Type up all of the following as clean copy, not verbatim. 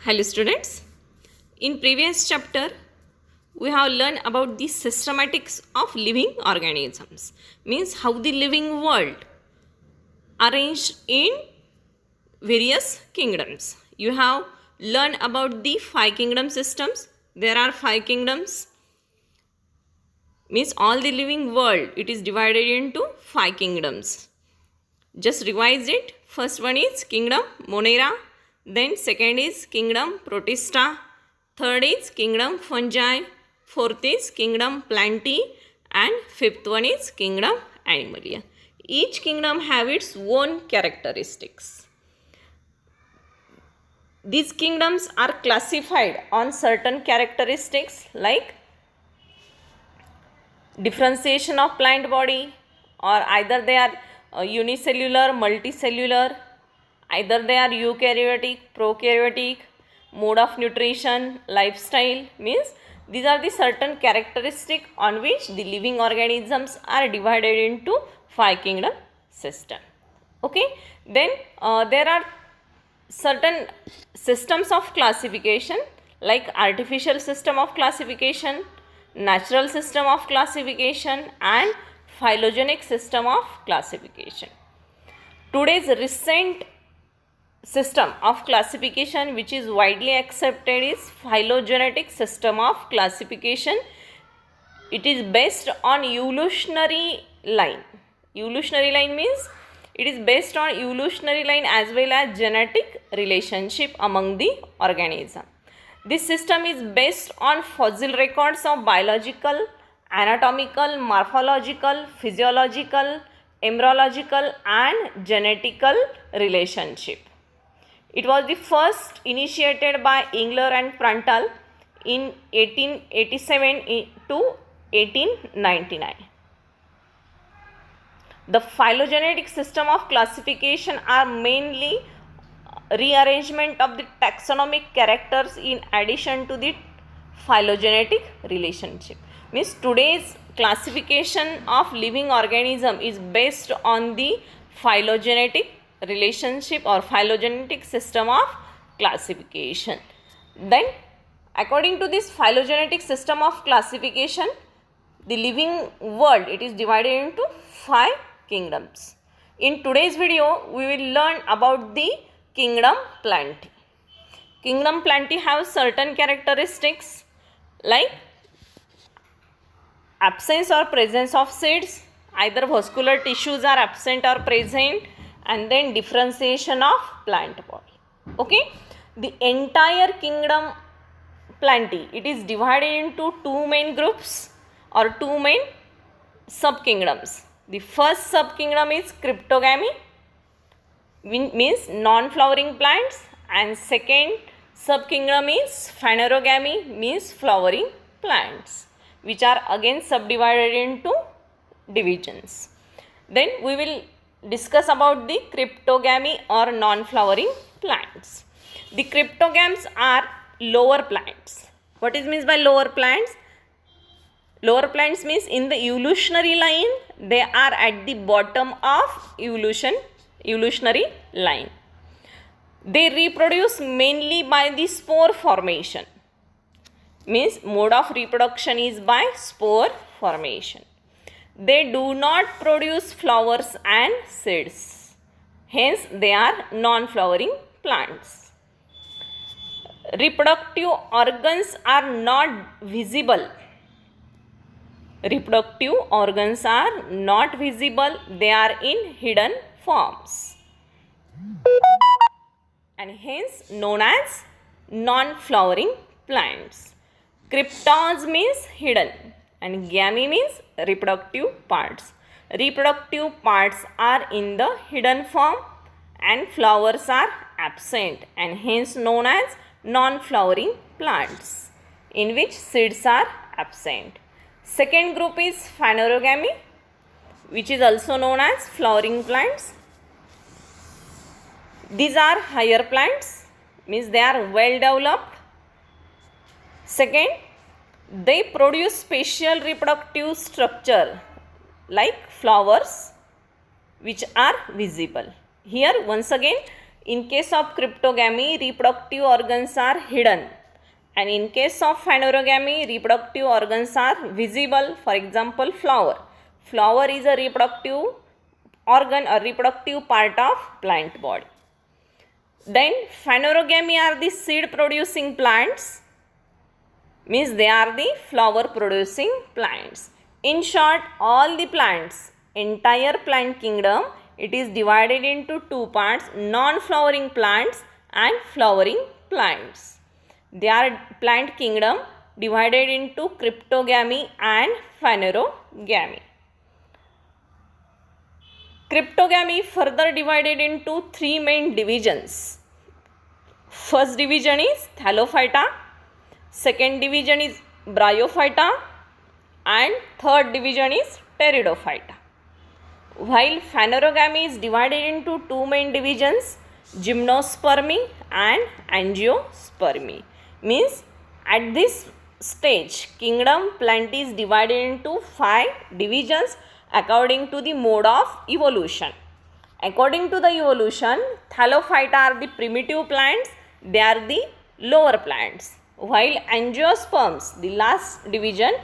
Hello students, in previous chapter we have learned about the systematics of living organisms, means how the living world arranged in various kingdoms. You have learned about the five kingdom systems. There are five kingdoms, means all the living world it is divided into five kingdoms. Just revise it. First one is kingdom Monera, then second is kingdom Protista, third is kingdom Fungi, fourth is kingdom Plantae, and fifth one is kingdom Animalia. Each kingdom have its own characteristics. These kingdoms are classified on certain characteristics like differentiation of plant body, or either they are unicellular, multicellular, either they are eukaryotic, prokaryotic, mode of nutrition, lifestyle, means these are the certain characteristics on which the living organisms are divided into five kingdom system. Okay, then there are certain systems of classification like artificial system of classification, natural system of classification, and phylogenetic system of classification. Today's recent system of classification which is widely accepted is phylogenetic system of classification. It is based on evolutionary line. Evolutionary line means it is based on evolutionary line as well as genetic relationship among the organism. This system is based on fossil records of biological, anatomical, morphological, physiological, embryological, and genetical relationship. It was the first initiated by Engler and Pruntal in 1887 to 1899. The phylogenetic system of classification are mainly rearrangement of the taxonomic characters in addition to the phylogenetic relationship. Means today's classification of living organism is based on the phylogenetic relationship or phylogenetic system of classification. Then according to this phylogenetic system of classification, the living world it is divided into five kingdoms. In today's video we will learn about the kingdom Plantae. Kingdom Plantae have certain characteristics like absence or presence of seeds, either vascular tissues are absent or present, and then differentiation of plant body. Okay, the entire kingdom Plantae it is divided into two main groups or two main sub-kingdoms. The first sub-kingdom is Cryptogamy, means non-flowering plants, and second sub-kingdom is Phanerogamy, means flowering plants, which are again subdivided into divisions. Then we will discuss about the Cryptogamy or non-flowering plants. The cryptogams are lower plants. What is means by lower plants? Lower plants means in the evolutionary line they are at the bottom of evolutionary line. They reproduce mainly by the spore formation, means mode of reproduction is by spore formation. They do not produce flowers and seeds, hence they are non-flowering plants. Reproductive organs are not visible. Reproductive organs are not visible, they are in hidden forms and hence known as non-flowering plants. Cryptons means hidden and gamy means reproductive parts. Reproductive parts are in the hidden form and flowers are absent and hence known as non-flowering plants in which seeds are absent. Second group is Phanerogamy, which is also known as flowering plants. These are higher plants, means they are well developed. Second, they produce special reproductive structure like flowers which are visible. Here once again In case of cryptogamy, reproductive organs are hidden. And in case of phanerogamy, reproductive organs are visible. For example, flower. Flower is a reproductive organ or reproductive part of plant body. Then phanerogamy are the seed producing plants, means they are the flower producing plants. In short, all the plants, entire plant kingdom, it is divided into two parts, non-flowering plants and flowering plants. They are plant kingdom divided into cryptogamy and phanerogamy. Cryptogamy further divided into three main divisions. First division is Thallophyta, second division is Bryophyta, and third division is Pteridophyta. While phanerogamy is divided into two main divisions, Gymnospermy and Angiospermy. Means at this stage, kingdom plant is divided into 5 divisions according to the mode of evolution. According to the evolution, Thallophyta are the primitive plants, they are the lower plants. While Angiosperms, the last division,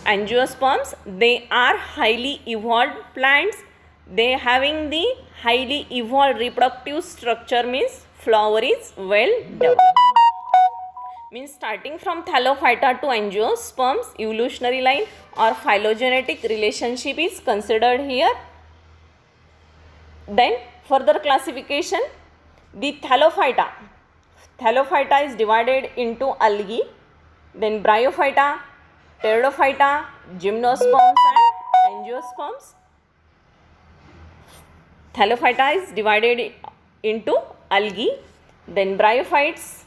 Angiosperms, they are highly evolved plants. They having the highly evolved reproductive structure, means flower is well developed. Means starting from Thallophyta to Angiosperms, evolutionary line or phylogenetic relationship is considered here. Then further classification, the Thallophyta is divided into algae, then Bryophyta, Pteridophyta, Gymnosperms and Angiosperms. Thallophyta is divided into algae, then bryophytes,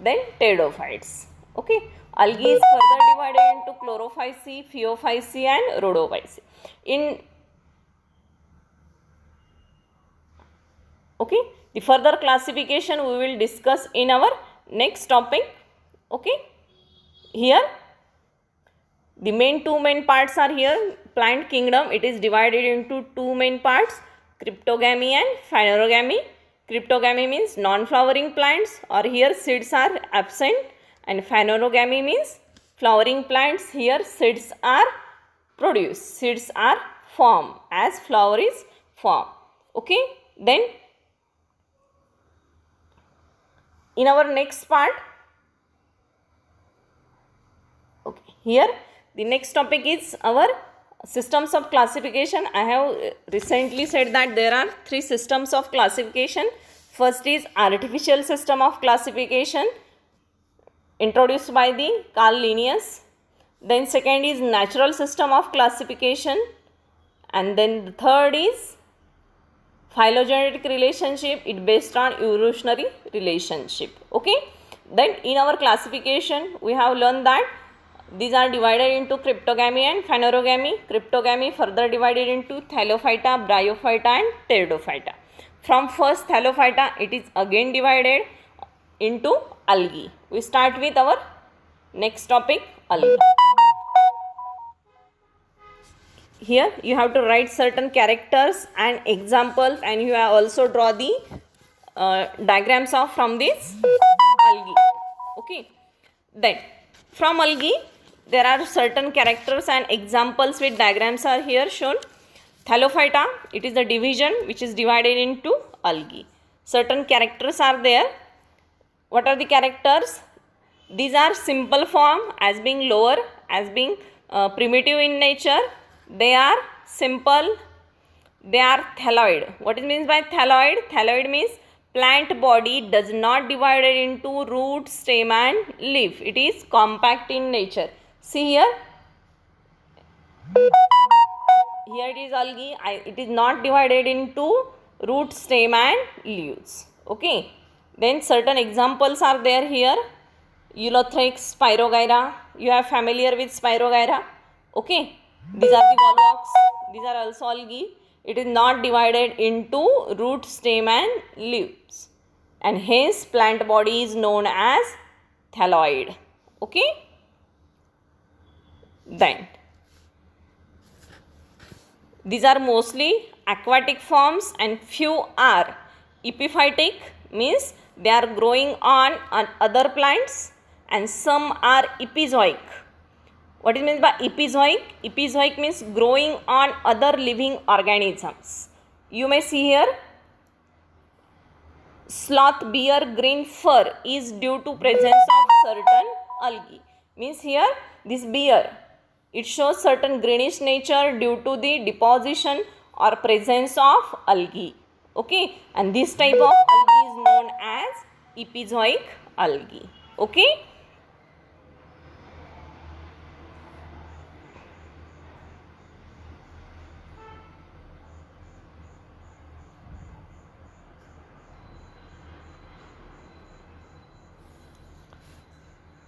then pteridophytes. Okay. Algae is further divided into chlorophyceae, phaeophyceae and rhodophyceae. Okay. The further classification we will discuss in our next topic. Okay. Here the two main parts are here. Plant kingdom, it is divided into two main parts, cryptogamy and phanerogamy. Cryptogamy means non-flowering plants, or here seeds are absent, and phanerogamy means flowering plants, here seeds are produced, seeds are formed as flower is formed. Okay. Then in our next part, okay, here the next topic is our systems of classification. I have recently said that there are 3 systems of classification. First is artificial system of classification introduced by the Carl Linnaeus. Then second is natural system of classification, and then the third is phylogenetic relationship, it based on evolutionary relationship. Okay. Then in our classification we have learned that these are divided into cryptogamy and phanerogamy. Cryptogamy further divided into Thallophyta, Bryophyta and Pteridophyta. From first Thallophyta, it is again divided into algae. We start with our next topic, algae. Here you have to write certain characters and examples, and you have also draw the diagrams of from this algae. Okay. Then from algae there are certain characters and examples with diagrams are here shown. Thallophyta, it is the division which is divided into algae. Certain characters are there. What are the characters? These are simple form, as being lower, as being primitive in nature. They are simple. They are thalloid. What it means by thalloid? Thalloid means plant body does not divide it into root, stem and leaf. It is compact in nature. See here. Here it is algae. It is not divided into root, stem and leaves. Okay. Then certain examples are there here. Eulothrix, Spirogyra. You are familiar with Spirogyra. Okay. These are the volvox. These are also algae. It is not divided into root, stem and leaves. And hence plant body is known as thalloid. Okay. Then these are mostly aquatic forms and few are epiphytic means they are growing on other plants, and some are epizoic. What is meant by epizoic? Epizoic means growing on other living organisms. You may see here sloth bear green fur is due to presence of certain algae. Means here this bear, it shows certain greenish nature due to the deposition or presence of algae. Okay, and this type of algae is known as epizoic algae. Okay.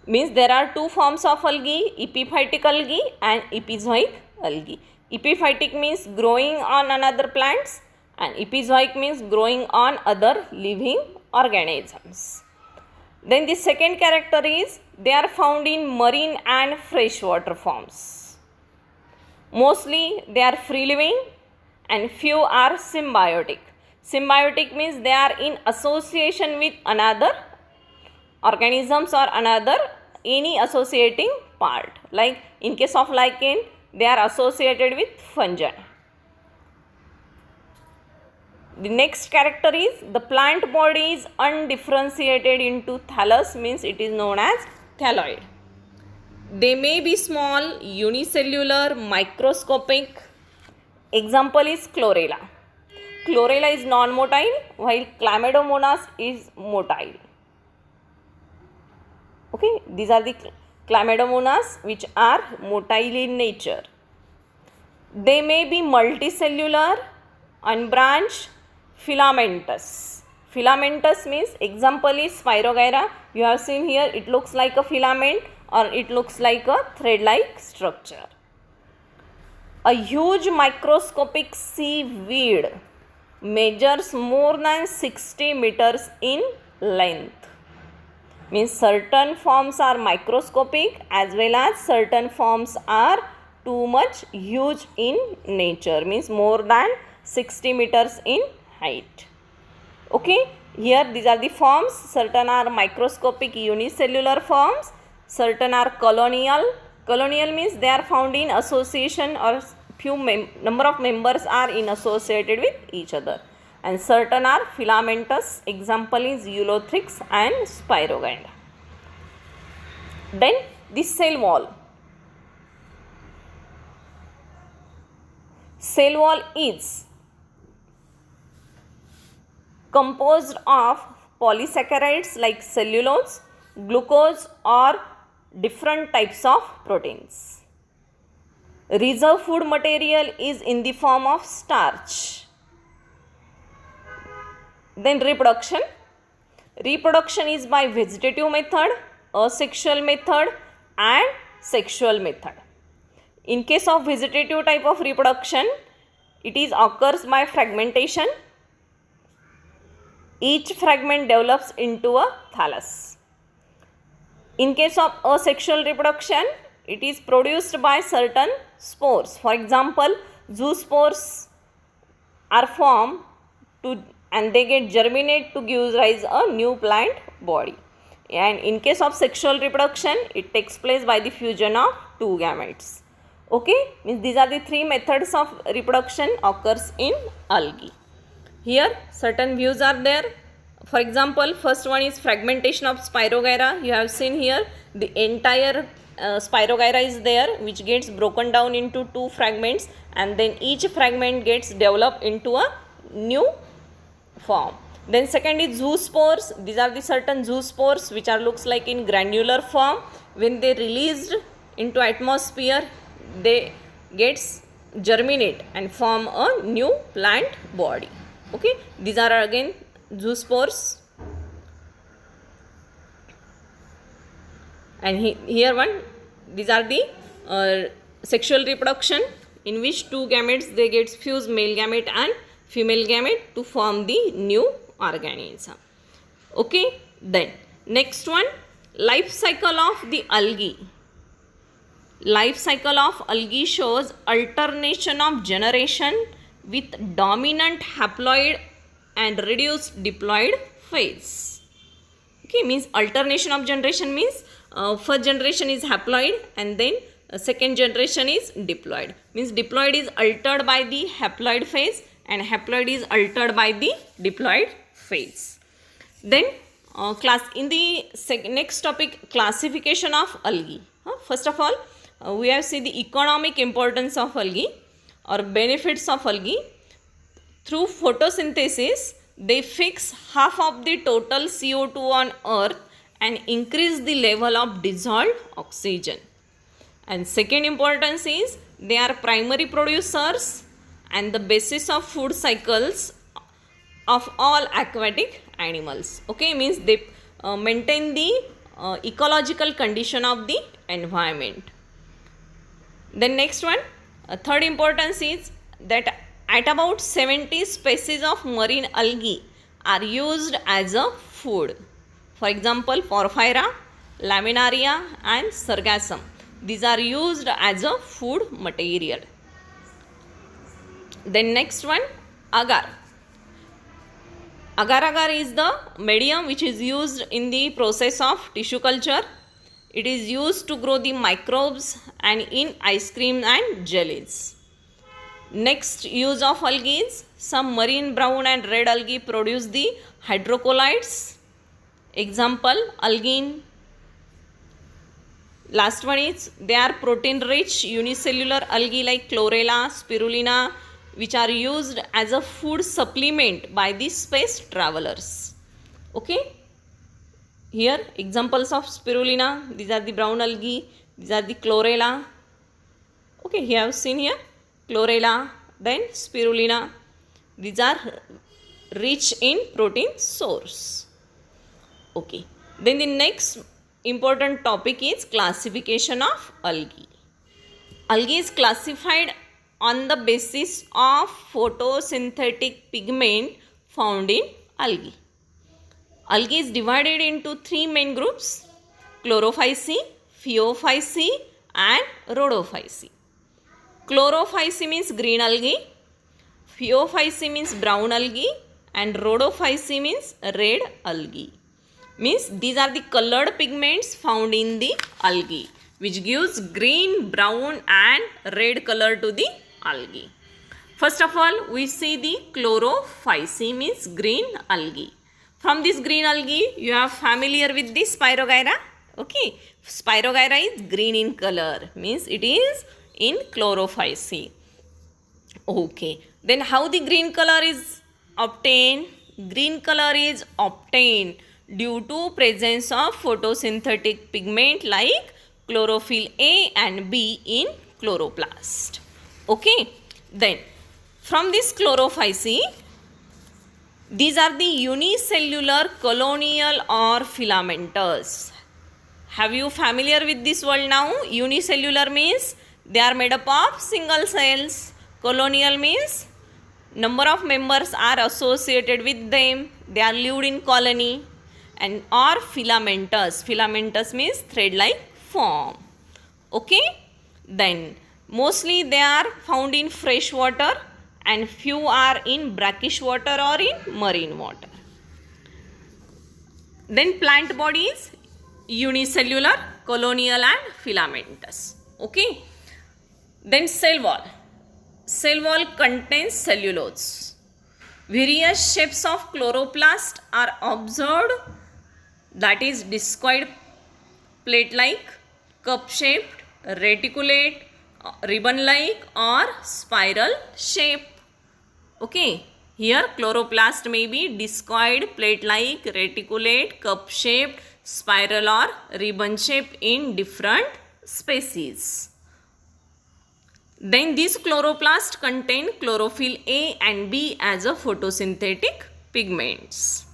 Means there are two forms of algae, epiphytic algae and epizoic algae. Epiphytic means growing on another plants, and epizoic means growing on other living organisms. Then the second character is they are found in marine and freshwater forms. Mostly they are free living and few are symbiotic. Symbiotic means they are in association with another organisms or another any associating part. Like in case of lichen, they are associated with fungi. The next character is the plant body is undifferentiated into thallus, means it is known as thalloid. They may be small, unicellular, microscopic. Example is chlorella. Chlorella is non-motile while Chlamydomonas is motile. Okay, these are the Chlamydomonas which are motile in nature. They may be multicellular, unbranched, filamentous. Filamentous means example is Spirogyra. You have seen here it looks like a filament or it looks like a thread-like structure. A huge microscopic seaweed measures more than 60 meters in length. Means certain forms are microscopic as well as certain forms are too much huge in nature, means more than 60 meters in height. Okay, here these are the forms. Certain are microscopic unicellular forms, certain are colonial. Colonial means they are found in association or few number of members are in associated with each other, and certain are filamentous. Example is Ulothrix and Spirogyra. Then the cell wall. Cell wall is composed of polysaccharides like cellulose, glucose or different types of proteins. Reserve food material is in the form of starch. Then reproduction. Reproduction is by vegetative method, asexual method and sexual method. In case of vegetative type of reproduction, it is occurs by fragmentation. Each fragment develops into a thallus. In case of asexual reproduction, it is produced by certain spores. For example, zoospores are formed and they get germinate to give rise a new plant body. And in case of sexual reproduction, it takes place by the fusion of two gametes. Okay, means these are the three methods of reproduction occurs in algae. Here certain views are there. For example, first one is fragmentation of Spirogyra. You have seen here the entire Spirogyra is there, which gets broken down into two fragments, and then each fragment gets developed into a new form. Then second is zoospores. These are the certain zoospores which are looks like in granular form. When they released into atmosphere, they gets germinate and form a new plant body. Okay, these are again zoospores. And here one, these are the sexual reproduction in which two gametes they get fused, male gamete and female gamete, to form the new organism. Okay, then next one, life cycle of the algae. Life cycle of algae shows alternation of generation with dominant haploid and reduced diploid phase. Okay, means alternation of generation means first generation is haploid and then second generation is diploid. Means diploid is altered by the haploid phase and haploid is altered by the diploid phase. Then in the next topic, classification of algae. First of all, we have seen the economic importance of algae or benefits of algae. Through photosynthesis, they fix half of the total CO2 on earth and increase the level of dissolved oxygen. And second importance is they are primary producers and the basis of food cycles of all aquatic animals. Okay, means they maintain the ecological condition of the environment. Then next one, third importance is that at about 70 species of marine algae are used as a food. For example, Porphyra, Laminaria and Sargassum. These are used as a food material. Then next one, agar. Agar-agar is the medium which is used in the process of tissue culture. It is used to grow the microbes and in ice cream and jellies. Next use of algae is some marine brown and red algae produce the hydrocolloids. Example, algin. Last one is they are protein rich unicellular algae like chlorella, spirulina, which are used as a food supplement by the space travelers. Okay. Here examples of spirulina, these are the brown algae, these are the chlorella. Okay, you have seen here chlorella, then spirulina. These are rich in protein source. Okay. Then the next important topic is classification of algae. Algae is classified on the basis of photosynthetic pigment found in algae. Algae is divided into three main groups: chlorophyceae, phaeophyceae and rhodophyceae. Chlorophyceae means green algae, phaeophyceae means brown algae and rhodophyceae means red algae. Means these are the colored pigments found in the algae which gives green, brown and red color to the algae. First of all, we see the chlorophyceae means green algae. From this green algae, you are familiar with the Spirogyra. Okay, Spirogyra is green in color, means it is in chlorophyceae. Okay, then how the green color is obtained? Green color is obtained due to presence of photosynthetic pigment like chlorophyll A and B in chloroplast. Okay, then from this chlorophyceae, these are the unicellular, colonial or filamentous. Have you familiar with this word now? Unicellular means they are made up of single cells. Colonial means number of members are associated with them. They are lived in colony. And or filamentous. Filamentous means thread-like form. Okay. Then mostly they are found in fresh water and few are in brackish water or in marine water. Then plant bodies unicellular, colonial and filamentous. Okay. Then cell wall. Cell wall contains cellulose. Various shapes of chloroplast are observed, that is discoid, plate-like, cup-shaped, reticulate, ribbon-like or spiral shape. Okay, here chloroplast may be discoid, plate-like, reticulate, cup-shaped, spiral or ribbon-shaped in different species. Then these chloroplasts contain chlorophyll A and B as a photosynthetic pigments.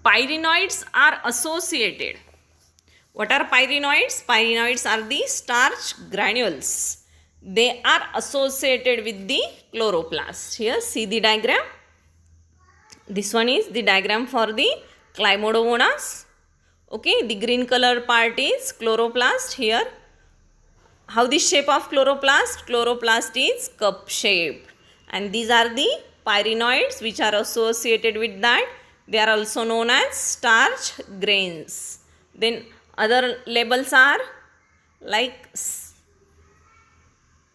Pyrenoids are associated. What are pyrenoids? Pyrenoids are the starch granules. They are associated with the chloroplast. Here see the diagram. This one is the diagram for the Chlamydomonas. Okay, the green color part is chloroplast here. How the shape of chloroplast? Chloroplast is cup shaped and these are the pyrenoids which are associated with that. They are also known as starch grains. Then other labels are like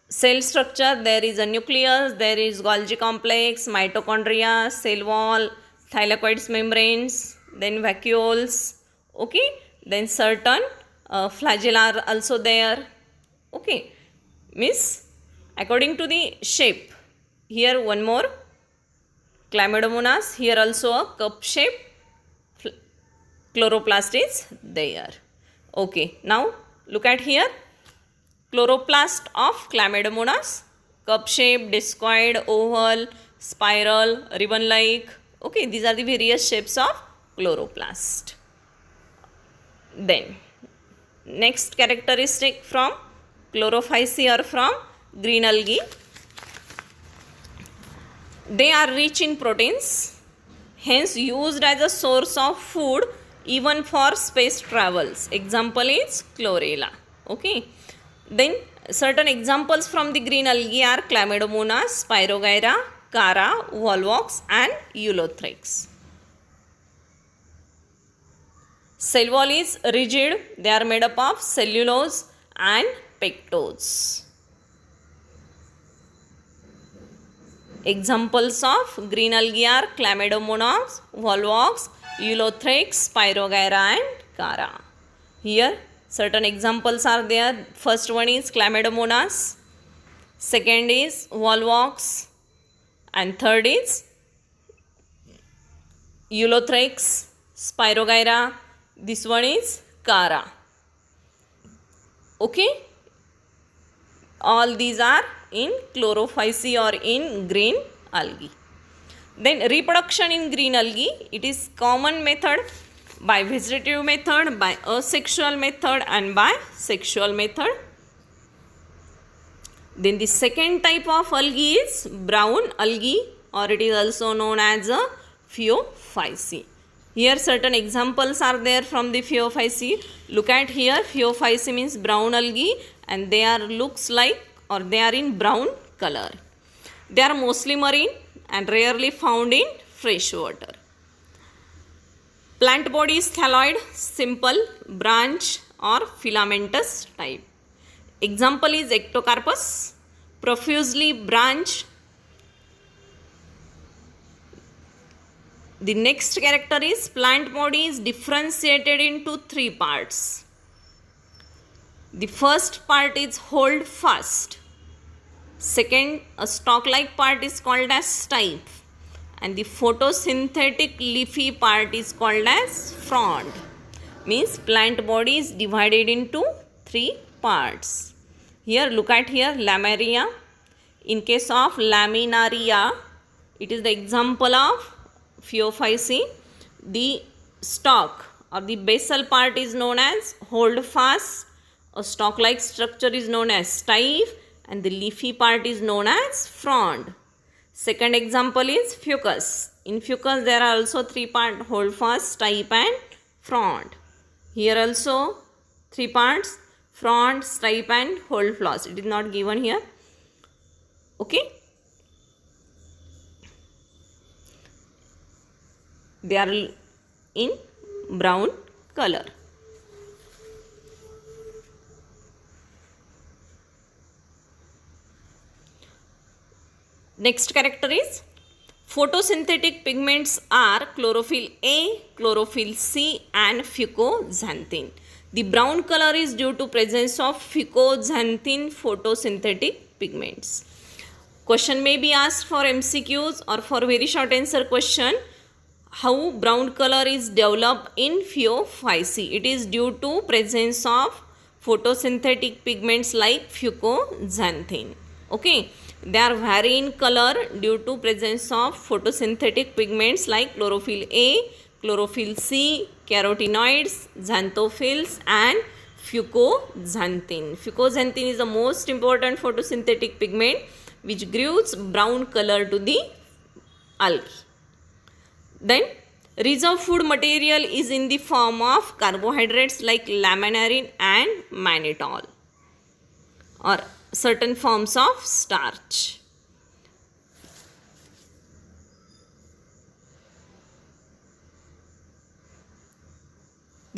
cell structure. There is a nucleus, there is Golgi complex, mitochondria, cell wall, thylakoids membranes, then vacuoles. Okay, then certain flagella are also there. Okay, means according to the shape. Here one more Chlamydomonas. Here also a cup shape chloroplast is there. Okay, now look at here. Chloroplast of Chlamydomonas, cup shape, discoid, oval, spiral, ribbon like. Okay, these are the various shapes of chloroplast. Then next characteristic from chlorophyceae or from green algae. They are rich in proteins, hence used as a source of food even for space travels. Example is chlorella. Okay. Then certain examples from the green algae are Chlamydomonas, Spirogyra, Chara, Volvox and Eulothrix. Cell wall is rigid. They are made up of cellulose and pectose. Examples of green algae are Chlamydomonas, Volvox, Eulothrix, Spirogyra and Chara. Here certain examples are there. First one is Chlamydomonas, second is Volvox and third is Eulothrix, Spirogyra. This one is Chara. Okay. All these are in chlorophyceae or in green algae. Then reproduction in green algae, it is common method by vegetative method, by asexual method and by sexual method. Then the second type of algae is brown algae, or it is also known as a Phaeophyceae. Here certain examples are there from the Phaeophyceae. Look at here, Phaeophyceae means brown algae and they are looks like or they are in brown color. They are mostly marine and rarely found in fresh water. Plant body is thalloid, simple, branch or filamentous type. Example is Ectocarpus, profusely branched. The next character is plant body is differentiated into three parts. The first part is hold fast. Second, a stalk-like part is called as stipe. And the photosynthetic leafy part is called as frond. Means plant body is divided into three parts. Here look at here, Lamiaria. In case of Laminaria, it is the example of Phaeophyceae. The stalk or the basal part is known as hold fast. A stalk-like structure is known as stipe and the leafy part is known as frond. Second example is fucus. In fucus there are also three parts, hold fast, stipe and frond. Here also three parts, frond, stipe and hold fast. It is not given here. Okay. They are in brown color. Next character is photosynthetic pigments are chlorophyll A, chlorophyll C and fucoxanthin. The brown color is due to presence of fucoxanthin photosynthetic pigments. Question may be asked for MCQs or for very short answer question. How brown color is developed in Phaeophyceae? It is due to presence of photosynthetic pigments like fucoxanthin. Okay. They are vary in color due to presence of photosynthetic pigments like chlorophyll A, chlorophyll C, carotenoids, xanthophylls and fucoxanthin. Fucoxanthin is the most important photosynthetic pigment which gives brown color to the algae. Then reserve food material is in the form of carbohydrates like laminarin and mannitol or certain forms of starch.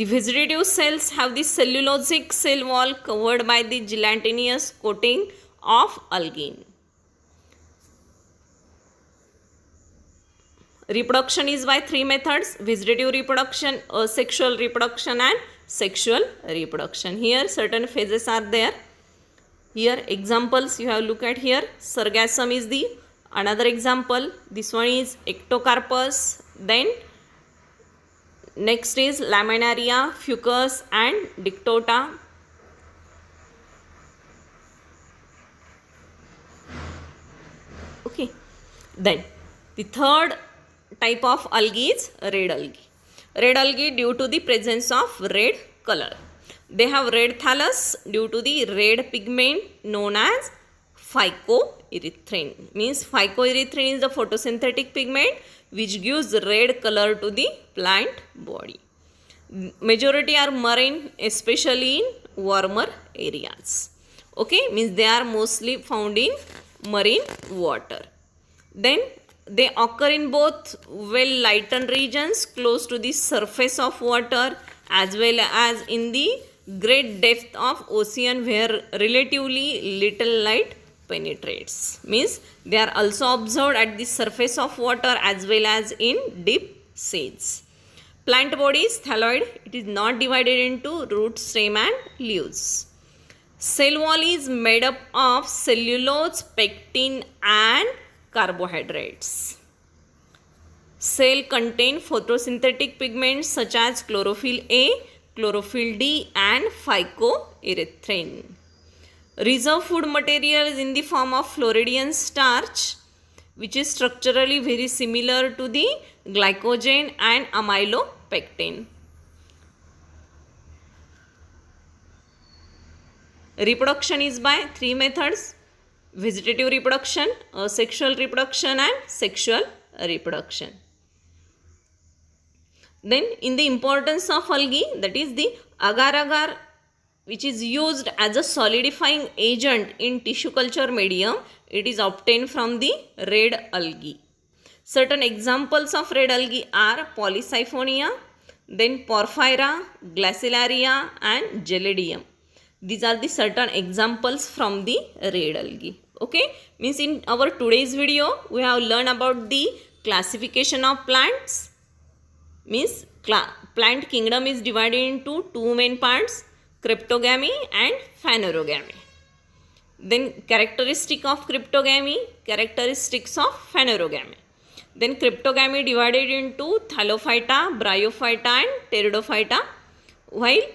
The vegetative cells have the cellulosic cell wall covered by the gelatinous coating of algae. Reproduction is by three methods: vegetative reproduction, asexual reproduction and sexual reproduction. Here certain phases are there. Here examples you have look at here. Sargassum is the another example. This one is Ectocarpus. Then next is Laminaria, Fucus and Dictota. Okay. Then the third type of algae is red algae. Red algae due to the presence of red color. They have red thallus due to the red pigment known as phycoerythrin. Means phycoerythrin is the photosynthetic pigment which gives red color to the plant body. Majority are marine, especially in warmer areas. Okay, means they are mostly found in marine water. Then they occur in both well lightened regions close to the surface of water as well as in the great depth of ocean where relatively little light penetrates. Means they are also observed at the surface of water as well as in deep seas. Plant body is thalloid. It is not divided into root, stem and leaves. Cell wall is made up of cellulose, pectin and carbohydrates. Cell contain photosynthetic pigments such as chlorophyll A, chlorophyll D and phycoerythrin. Reserve food material is in the form of Floridian starch, which is structurally very similar to the glycogen and amylopectin. Reproduction is by three methods: vegetative reproduction, asexual reproduction and sexual reproduction. Then in the importance of algae, that is the agar-agar, which is used as a solidifying agent in tissue culture medium, it is obtained from the red algae. Certain examples of red algae are Polysiphonia, then Porphyra, Glacilaria and Gelidium. These are the certain examples from the red algae. Okay, means in our today's video we have learned about the classification of plants. Means plant kingdom is divided into two main parts: cryptogamy and phanerogamy. Then characteristic of cryptogamy, characteristics of phanerogamy. Then cryptogamy divided into Thallophyta, Bryophyta and Pteridophyta, while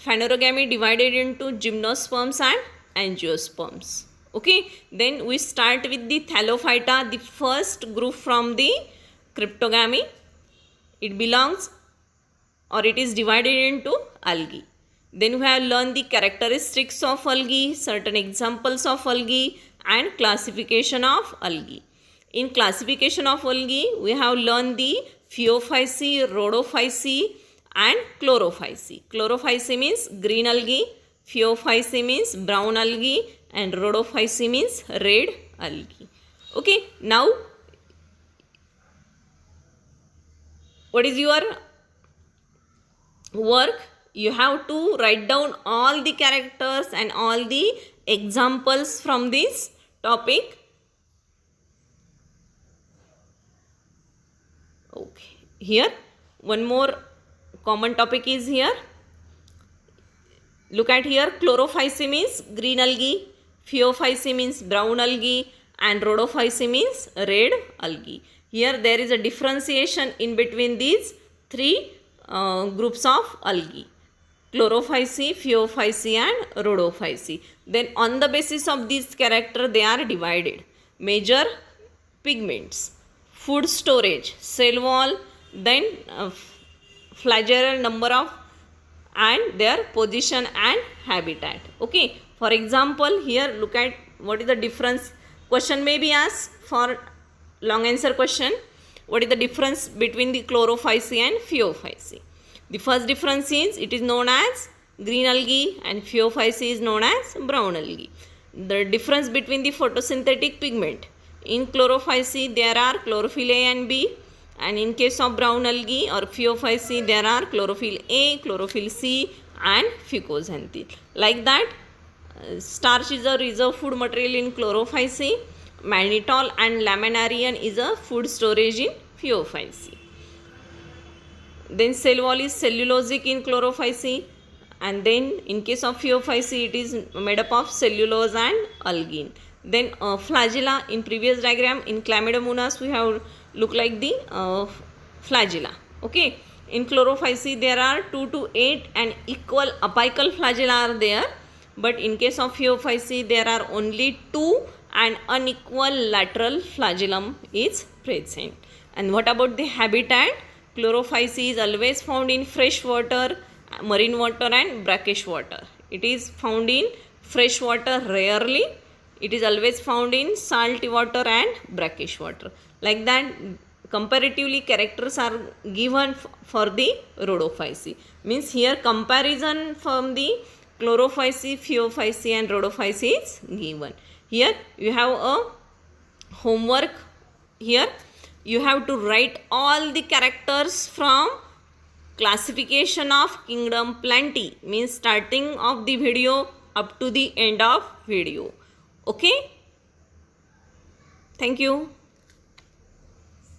phanerogamy divided into Gymnosperms and Angiosperms. Okay, then we start with the Thallophyta, the first group from the cryptogamy. It belongs or it is divided into algae. Then we have learned the characteristics of algae, certain examples of algae and classification of algae. In classification of algae, we have learned the Phaeophyceae, Rhodophyceae and Chlorophyceae. Chlorophyceae means green algae, Phaeophyceae means brown algae and Rhodophyceae means red algae. Okay, now what is your work? You have to write down all the characters and all the examples from this topic. Okay, here one more common topic is here. Look at here, Chlorophyceae means green algae, Phaeophyceae means brown algae and Rhodophyceae means red algae. Here there is a differentiation in between these three groups of algae: Chlorophyceae, Phaeophyceae and Rhodophyceae. Then on the basis of these characters they are divided: major pigments, food storage, cell wall, then flagellal number of and their position and habitat. Okay, for example, here look at what is the difference. Question may be asked for long answer question. What is the difference between the Chlorophyceae and Phaeophyceae? The first difference is it is known as green algae and Phaeophyceae is known as brown algae. The difference between the photosynthetic pigment: in Chlorophyceae there are chlorophyll A and B And in case of brown algae or Phaeophyceae, there are chlorophyll A, chlorophyll C, and fucoxanthin. Like that, starch is a reserve food material in Chlorophyceae. Mannitol and laminarian is a food storage in Phaeophyceae. Then cell wall is cellulosic in Chlorophyceae, and then in case of Phaeophyceae it is made up of cellulose and algin. Then flagella in previous diagram in Chlamydomonas we have look like the flagella. Okay, in Chlorophyceae there are 2 to 8 and equal apical flagella are there, but in case of Phaeophyceae there are only 2 and unequal lateral flagellum is present. And what about the habitat? Chlorophyceae is always found in fresh water, marine water and brackish water. It is found in fresh water rarely. It is always found in salty water and brackish water. Like that, comparatively characters are given for the Rhodophyceae. Means here comparison from the Chlorophyceae, Phaeophyceae and Rhodophyceae is given. Here you have a homework. Here you have to write all the characters from classification of kingdom Plantae, means starting of the video up to the end of video. Okay, thank you.